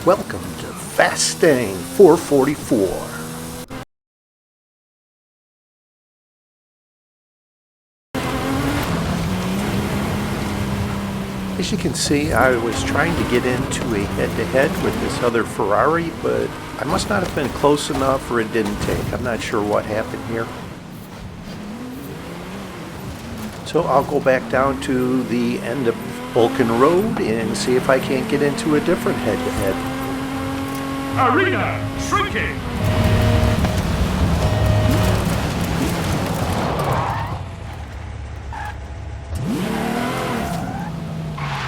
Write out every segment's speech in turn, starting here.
Welcome to Fastang 444. As you can see, I was trying to get into a head-to-head with this other Ferrari, but I must not have been close enough or it didn't take. I'm not sure what happened here. So I'll go back down to the end of Bulkin Road and see if I can't get into a different head-to-head. Arena shrinking.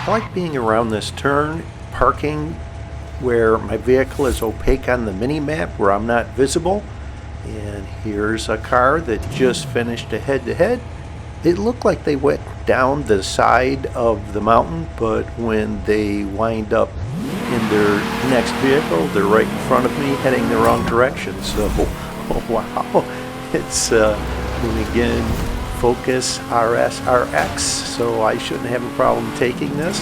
I like being around this turn, parking where my vehicle is opaque on the mini-map where I'm not visible. And here's a car that just finished a head-to-head. It looked like they went down the side of the mountain, but when they wind up in their next vehicle, they're right in front of me heading the wrong direction. So, oh, wow, it's Hoonigan Focus RS-RX, so I shouldn't have a problem taking this.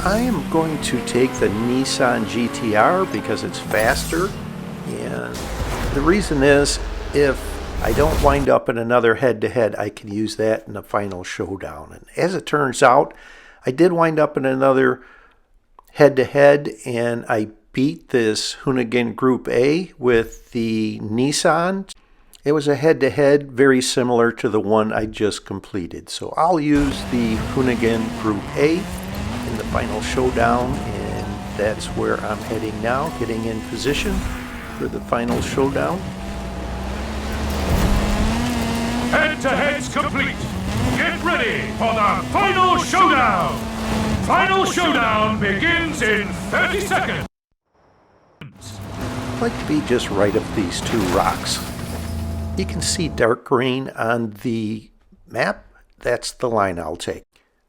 I am going to take the Nissan GTR because it's faster, and the reason is if I don't wind up in another head-to-head, I can use that in the final showdown. And as it turns out, I did wind up in another head-to-head, and I beat this Hoonigan Group A with the Nissan. It was a head-to-head very similar to the one I just completed. So I'll use the Hoonigan Group A in the final showdown, and that's where I'm heading now, getting in position for the final showdown. Head-to-heads complete. Get ready for the final showdown. Final showdown begins in 30 seconds. I'd like to be just right of these two rocks. You can see dark green on the map. That's the line I'll take.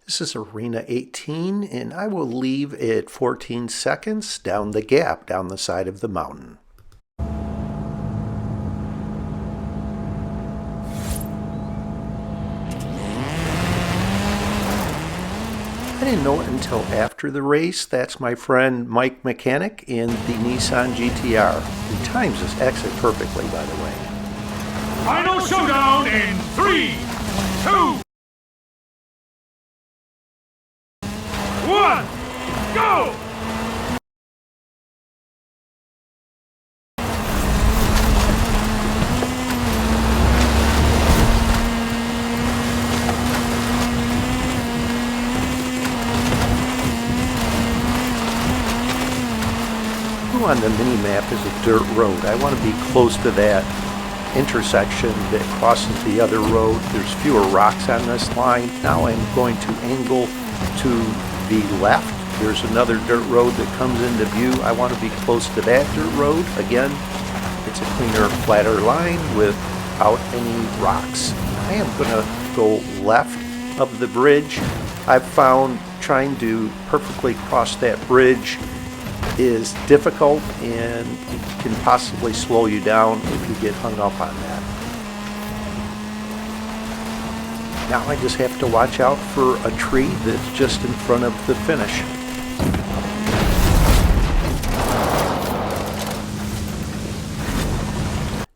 This is Arena 18, and I will leave at 14 seconds down the gap, down the side of the mountain. I didn't know it until after the race. That's my friend Mikemechanic in the Nissan GTR. He times this exit perfectly, by the way. Final showdown in 3, 2, 1, go! On the mini-map is a dirt road. I want to be close to that intersection that crosses the other road. There's fewer rocks on this line. Now I'm going to angle to the left. There's another dirt road that comes into view. I want to be close to that dirt road. Again, it's a cleaner, flatter line without any rocks. I am going to go left of the bridge. I've found trying to perfectly cross that bridge is difficult, and it can possibly slow you down if you get hung up on that. Now I just have to watch out for a tree that's just in front of the finish.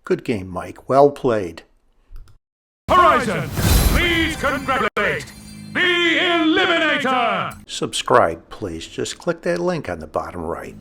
Good game, Mike. Well played. Horizon, please congratulate the Eliminator! Subscribe, please. Just click that link on the bottom right.